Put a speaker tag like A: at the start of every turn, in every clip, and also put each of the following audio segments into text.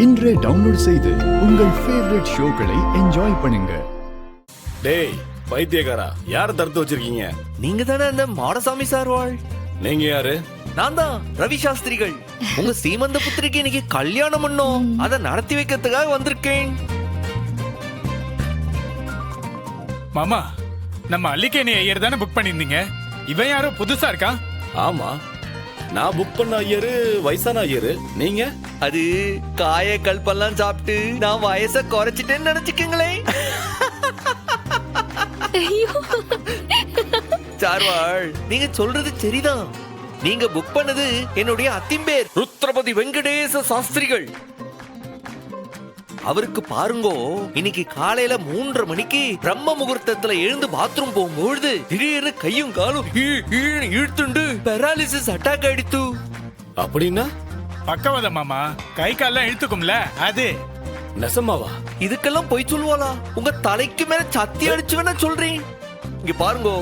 A: இன்றே டவுன்லோட் செய்து உங்கள் ஃபேவரட் ஷோக்களை என்ஜாய் பண்ணுங்க.
B: டேய் பைத்தியக்காரா, யார தடுத்து வச்சிருக்கீங்க?
C: நீங்க தானே அந்த மாடசாமி சார் வாழ்?
B: நீங்க யாரு?
C: நான் தான் ரவி சாஸ்திரிகள். உங்க சீமந்த புத்திரிக்கு இன்னைக்கு கல்யாணம் பண்ணோம், அதை நடத்தி வைக்கிறதுக்காக வந்திருக்கேன்.
D: மாமா, நம்ம அல்லிக்கேணி ஐயர் தானே புக் பண்ணிருந்தீங்க. இவன் யாரோ புதுசா இருக்கான்.
B: ஆமா, நான் புக் பண்ண ஐயரு வயசான ஐயரு. நீங்க?
C: அது காய கல்பெல்லாம் சாப்பிட்டு நான் வயசை குறைச்சிட்டேன்னு நினைச்சுக்கீங்களேன். சார்வாள், நீங்க சொல்றது சரிதான். நீங்க புக் பண்ணது என்னுடைய அத்திம்பேர் ருத்ரபதி வெங்கடேச சாஸ்திரிகள். அவருக்கு பாருங்கோ, இன்னைக்கு காலையில 3:30 மணிக்கு பிரம்ம முகூர்த்தத்துல எழுந்து பாத்ரூம் போகும்பொழுது திடீர்னு கையும் காலும் இழுத்துண்டு பெராலிசிஸ் அட்டாக் ஆயிடுத்து.
B: அப்படின்னா
D: பக்கவாத மாமா, கை கால்லாம் இழுத்துக்கும்ல அது.
B: நெசமாவா?
C: இதுக்கெல்லாம் போய் சொல்லுவாளா? உங்க தலைக்கு மேல சத்தி அடிச்சு வேணா சொல்றேன். இங்க பாருங்கோ,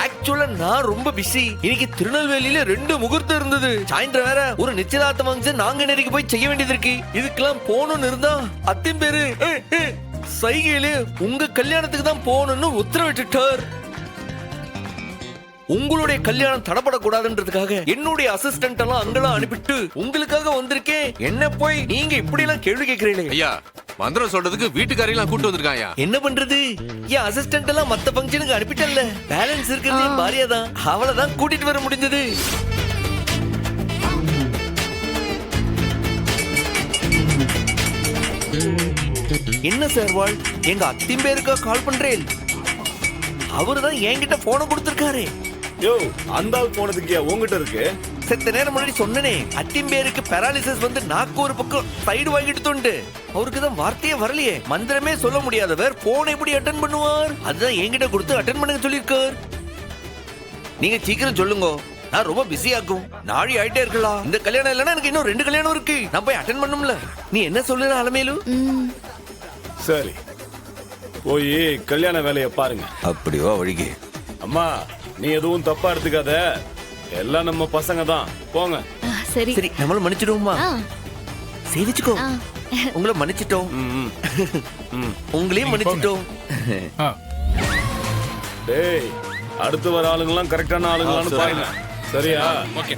C: ஆக்சுவலா நான் ரொம்ப பிஸி. இன்னைக்கு திருநெல்வேலியில 2 முகூர்த்தம் இருந்தது. சாயந்தரம் வேற ஒரு நிச்சயதார்த்த ஃபங்க்ஷன் நாங்குநேரிக்கு போய் செய்ய வேண்டியது இருக்கு. இதுக்கெல்லாம் போகணும்னு இருந்தா அத்தின் பேரு சைகையில உங்க கல்யாணத்துக்கு தான் போகணும்னு உத்தரவிட்டுட்டார். உங்களுடைய கல்யாணம் தடப்படக்கூடாதுன்றதுக்காக என்னுடைய அசிஸ்டன்ட் எல்லாம் அங்கெல்லாம் அனுப்பிட்டு உங்களுக்காக வந்திருக்கேன். என்ன போய் நீங்க இப்படி எல்லாம் கேள்வி கேட்கிறீங்களே?
E: ஐயா, மந்திரம் சொல்றதுக்கு வீட்டுக்காரையெல்லாம் கூட்டு வந்திருக்காங்க.
C: என்ன பண்றது? என் அசிஸ்டன்ட் எல்லாம் மத்த ஃபங்க்ஷனுக்கு அனுப்பிட்டல்ல. பேலன்ஸ் இருக்கிறது என் பாரியா தான். அவளை தான் கூட்டிட்டு வர முடிஞ்சது. என்ன சேர்வாள், எங்க அத்தின் பேருக்கா கால் பண்றேன். அவருதான் என்கிட்ட போன கொடுத்திருக்காரு.
B: யோ, அந்த ஆள் போனதுக்கு உங்ககிட்ட இருக்கு.
C: செத்த நேரம் முன்னாடி சொன்னனே, அத்தின் பேருக்கு பெராலிசிஸ் வந்து நாக்கு ஒரு பக்கம் சைடு வாங்கிட்டு தோண்டு. அவருக்கு தான் வார்த்தையே வரலையே. மந்திரமே சொல்ல முடியாதவர் போன் எப்படி அட்டன் பண்ணுவார்? அதுதான் என்கிட்ட கொடுத்து அட்டன் பண்ணுங்க சொல்லியிருக்கார். நீங்க சீக்கிரம் சொல்லுங்க, நான் ரொம்ப பிஸி ஆகும். நாளை ஆயிட்டே இருக்கலாம். இந்த கல்யாணம் இல்லைன்னா எனக்கு இன்னும் 2 கல்யாணம் இருக்கு. நான் போய் அட்டன் பண்ணும்ல. நீ என்ன சொல்லுற அலமேலு?
B: சரி, போய் கல்யாண வேலையை பாருங்க.
C: அப்படியோ வழிக்கு.
B: அம்மா, நீ எதுவும் தப்பா எடுத்துக்காத. எல்லாம் நம்ம பசங்க தான். போங்க.
F: சரி
C: சரி, நம்மளும் மன்னிச்சிடுவோமா? சேவிச்சுக்கோ. உங்களை மன்னிச்சிட்டோம். உங்களையும் மன்னிச்சிட்டோம்.
B: டேய், அடுத்து வர ஆளுங்கெல்லாம் கரெக்டான ஆளுங்களான்னு பாருங்க. சரியா?
D: ஓகே.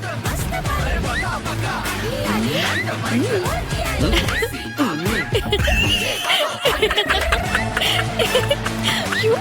F: ஐயோ